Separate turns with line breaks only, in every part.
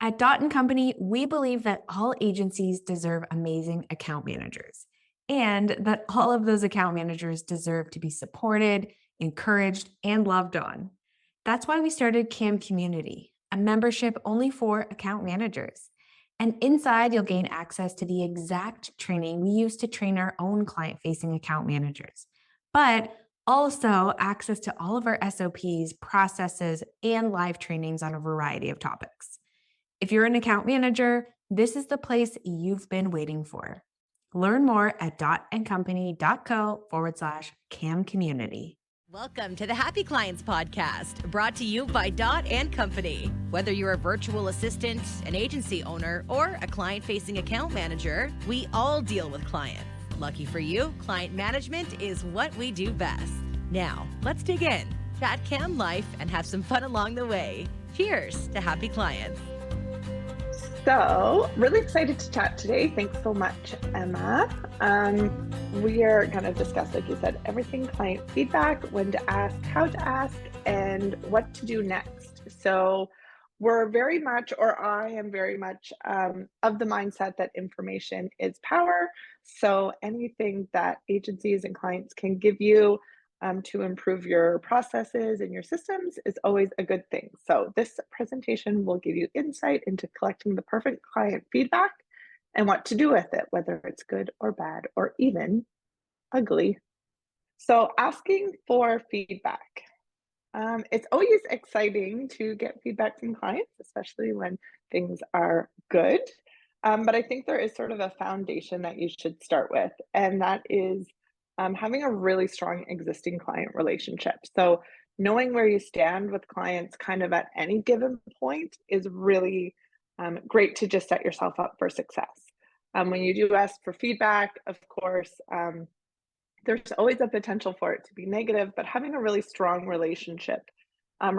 At Dot and Company, we believe that all agencies deserve amazing account managers and that all of those account managers deserve to be supported, encouraged, and loved on. That's why we started CAM Community, a membership only for account managers. And inside, you'll gain access to the exact training we use to train our own client facing account managers, but also access to all of our SOPs, processes, and live trainings on a variety of topics. If you're an account manager, this is the place you've been waiting for. Learn more at dotandcompany.co/CAM community.
Welcome to the Happy Clients Podcast, brought to you by Dot and Company. Whether you're a virtual assistant, an agency owner, or a client-facing account manager, we all deal with clients. Lucky for you, client management is what we do best. Now, let's dig in, chat cam life, and have some fun along the way. Cheers to happy clients.
So, really excited to chat today. Thanks so much, Emma. We are going to discuss, like you said, everything client feedback, when to ask, how to ask, and what to do next. So, we're very much, or I am very much, of the mindset that information is power. So, anything that agencies and clients can give you to improve your processes and your systems is always a good thing. So this presentation will give you insight into collecting the perfect client feedback and what to do with it, whether it's good or bad or even ugly. So asking for feedback. It's always exciting to get feedback from clients, especially when things are good. But I think there is sort of a foundation that you should start with, and that is having a really strong existing client relationship. So knowing where you stand with clients kind of at any given point is really great to just set yourself up for success. When you do ask for feedback, of course, there's always a potential for it to be negative, but having a really strong relationship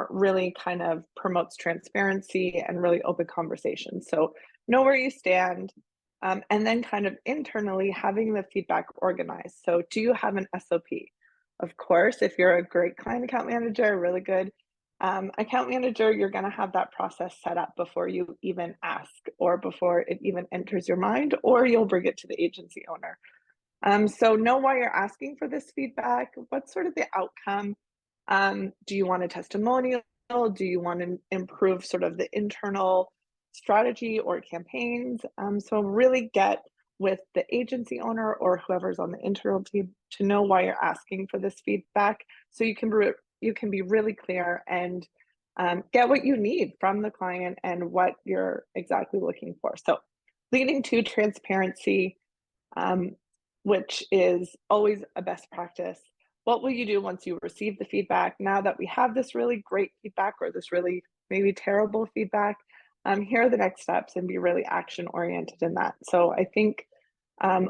really kind of promotes transparency and really open conversations. So know where you stand, and then kind of internally having the feedback organized. So do you have an SOP? Of course, if you're a great client account manager, really good account manager, you're going to have that process set up before you even ask or before it even enters your mind, or you'll bring it to the agency owner. So know why you're asking for this feedback. What's sort of the outcome? Do you want a testimonial? Do you want to improve sort of the internal strategy or campaigns? So really get with the agency owner or whoever's on the internal team to know why you're asking for this feedback, so you can be really clear and get what you need from the client and what you're exactly looking for. So leading to transparency, which is always a best practice. What will you do once you receive the feedback? Now that we have this really great feedback or this really maybe terrible feedback, here are the next steps, and be really action oriented in that. So I think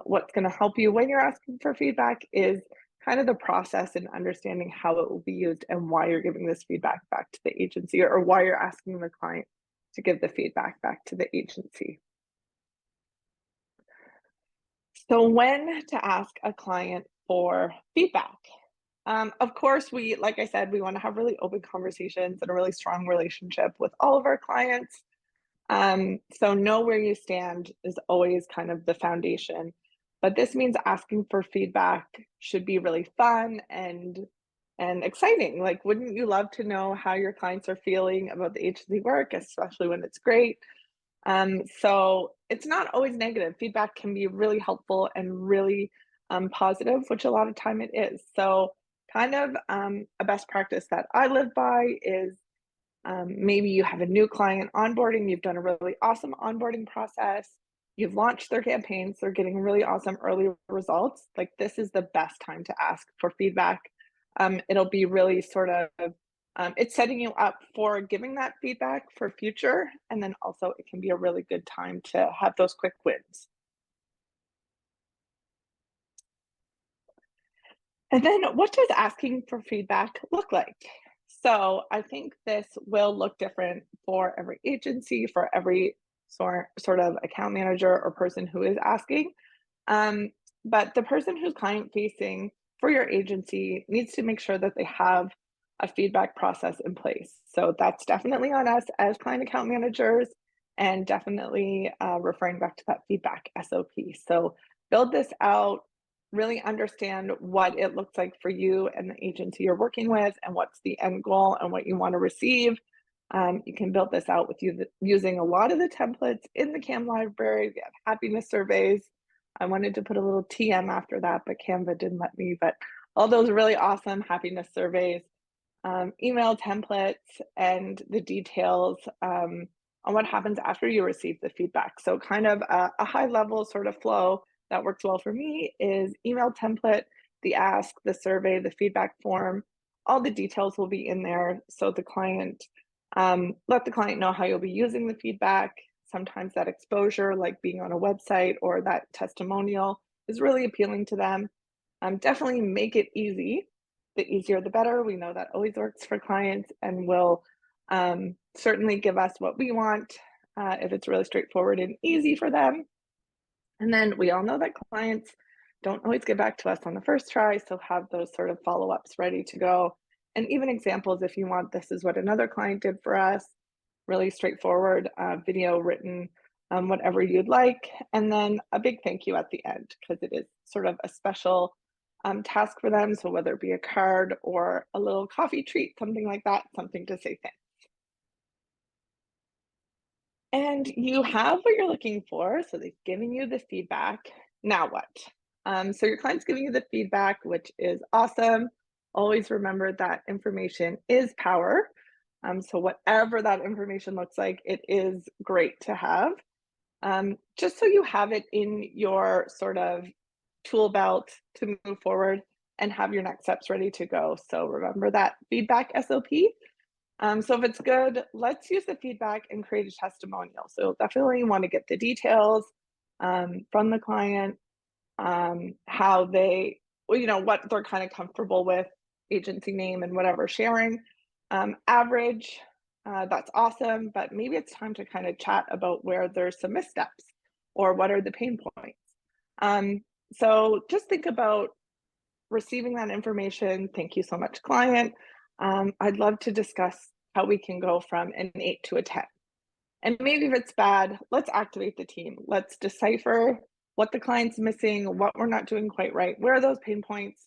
what's going to help you when you're asking for feedback is kind of the process and understanding how it will be used and why you're giving this feedback back to the agency, or why you're asking the client to give the feedback back to the agency. So when to ask a client for feedback. Of course, like I said, we want to have really open conversations and a really strong relationship with all of our clients. So know where you stand is always kind of the foundation, but this means asking for feedback should be really fun and exciting. Like, wouldn't you love to know how your clients are feeling about the agency work, especially when it's great? So it's not always negative. Feedback can be really helpful and really positive, which a lot of time it is. So kind of a best practice that I live by is maybe you have a new client onboarding, you've done a really awesome onboarding process, you've launched their campaigns, they're getting really awesome early results. Like, this is the best time to ask for feedback. It'll be really sort of, it's setting you up for giving that feedback for future. And then also it can be a really good time to have those quick wins. And then what does asking for feedback look like? So I think this will look different for every agency, for every sort of account manager or person who is asking. But the person who's client facing for your agency needs to make sure that they have a feedback process in place. So that's definitely on us as client account managers. and definitely referring back to that feedback SOP. So build this out, really understand what it looks like for you and the agency you're working with, and what's the end goal and what you want to receive. You can build this out with you using a lot of the templates in the CAM library. We have happiness surveys. I wanted to put a little TM after that, but Canva didn't let me. But all those really awesome happiness surveys, email templates, and the details on what happens after you receive the feedback. So kind of a high level sort of flow that works well for me is email template, the ask, the survey, the feedback form. All the details will be in there. So the client, let the client know how you'll be using the feedback. Sometimes that exposure, like being on a website or that testimonial, is really appealing to them. Definitely make it easy. The easier, the better. We know that always works for clients and will certainly give us what we want if it's really straightforward and easy for them. And then we all know that clients don't always get back to us on the first try, so have those sort of follow-ups ready to go. And even examples if you want, this is what another client did for us, really straightforward, video, written, whatever you'd like. And then a big thank you at the end, because it is sort of a special task for them. So whether it be a card or a little coffee treat, something like that, something to say thanks. And you have what you're looking for. So they've given you the feedback. Now what? So your client's giving you the feedback, which is awesome. Always remember that information is power. So whatever that information looks like, it is great to have. Just so you have it in your sort of tool belt to move forward and have your next steps ready to go. So remember that feedback SOP. So if it's good, let's use the feedback and create a testimonial. So you'll definitely want to get the details from the client, how they, what they're kind of comfortable with, agency name and whatever sharing. Average, that's awesome, but maybe it's time to kind of chat about where there's some missteps or what are the pain points. So just think about receiving that information. Thank you so much, client. I'd love to discuss how we can go from an 8 to a 10. And maybe if it's bad, let's activate the team. Let's decipher what the client's missing, what we're not doing quite right, where are those pain points.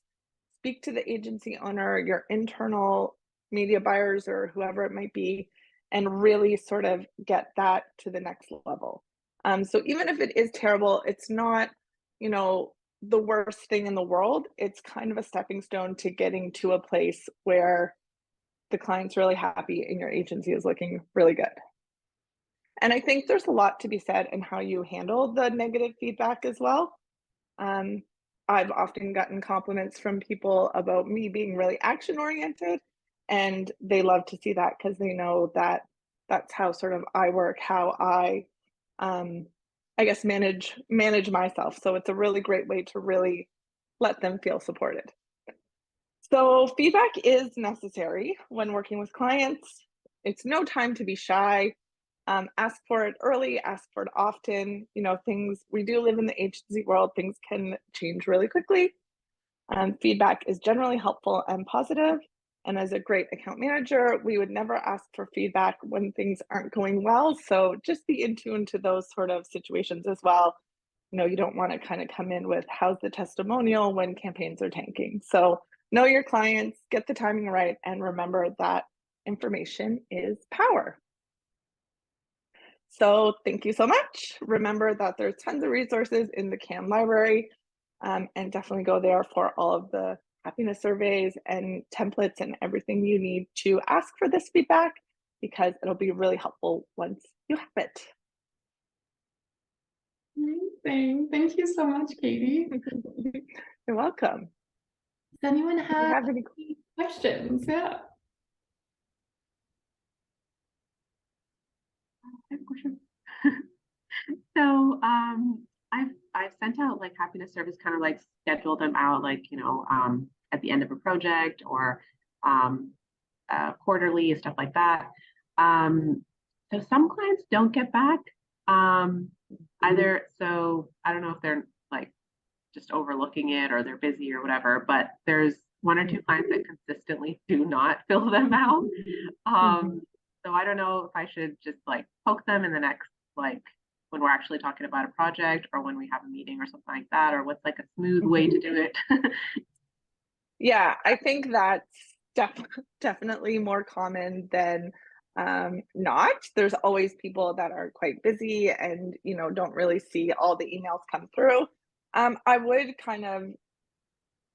Speak to the agency owner, your internal media buyers, or whoever it might be, and really sort of get that to the next level. So even if it is terrible, it's not, the worst thing in the world. It's kind of a stepping stone to getting to a place where the client's really happy and your agency is looking really good. And I think there's a lot to be said in how you handle the negative feedback as well. I've often gotten compliments from people about me being really action oriented, and they love to see that because they know that that's how sort of I work, how I guess manage myself. So it's a really great way to really let them feel supported. So feedback is necessary when working with clients. It's no time to be shy. Ask for it early, ask for it often. Things, we do live in the agency world, things can change really quickly. Feedback is generally helpful and positive. And as a great account manager, we would never ask for feedback when things aren't going well. So just be in tune to those sort of situations as well. You don't want to kind of come in with how's the testimonial when campaigns are tanking. So know your clients, get the timing right, and remember that information is power. So thank you so much. Remember that there's tons of resources in the CAM library, and definitely go there for all of the happiness surveys and templates and everything you need to ask for this feedback, because it'll be really helpful once you have it.
Amazing. Thank you so much, Katie.
You're welcome.
Does anyone
Do you
have
have any
questions? Yeah.
I have a question. So I've sent out like happiness service, kind of like scheduled them out like at the end of a project or quarterly and stuff like that. So some clients don't get back either. So I don't know if they're like just overlooking it or they're busy or whatever, but there's one or two clients that consistently do not fill them out. So I don't know if I should just like poke them in the next like when we're actually talking about a project or when we have a meeting or something like that, or what's like a smooth way to do it?
Yeah, I think that's definitely more common than not. There's always people that are quite busy and, you know, don't really see all the emails come through. I would kind of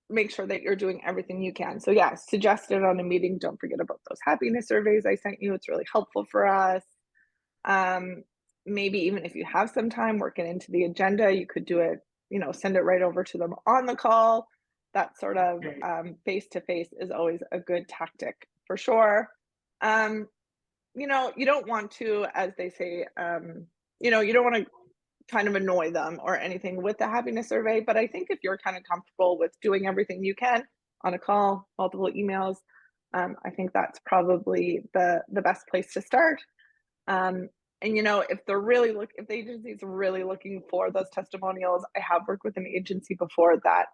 make sure that you're doing everything you can. So yeah, suggest it on a meeting. Don't forget about those happiness surveys I sent you. It's really helpful for us. Um, Maybe even if you have some time, work it into the agenda. You could do it, you know, send it right over to them on the call. That sort of face to face is always a good tactic for sure. You know, you don't want to, as they say, you know, you don't want to kind of annoy them or anything with the happiness survey. But I think if you're kind of comfortable with doing everything you can on a call, multiple emails, I think that's probably the best place to start. And you know, if the agency is really looking for those testimonials, I have worked with an agency before that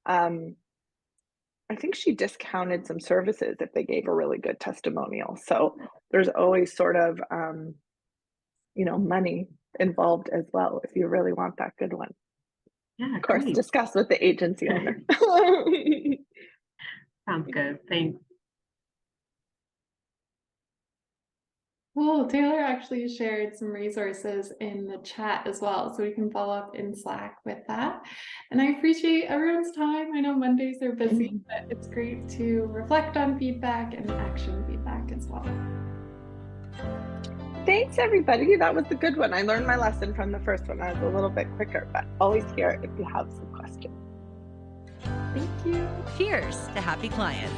I think she discounted some services if they gave a really good testimonial. So there's always sort of you know, money involved as well if you really want that good one.
Yeah,
Of course,
great.
discuss with the agency owner.
Sounds good. Thanks.
Well, Taylor actually shared some resources in the chat as well, so we can follow up in Slack with that. And I appreciate everyone's time. I know Mondays are busy, but it's great to reflect on feedback and action feedback as well.
Thanks, everybody. That was a good one. I learned my lesson from the first one. I was a little bit quicker, but always here if you have some questions.
Thank you.
Cheers to happy clients.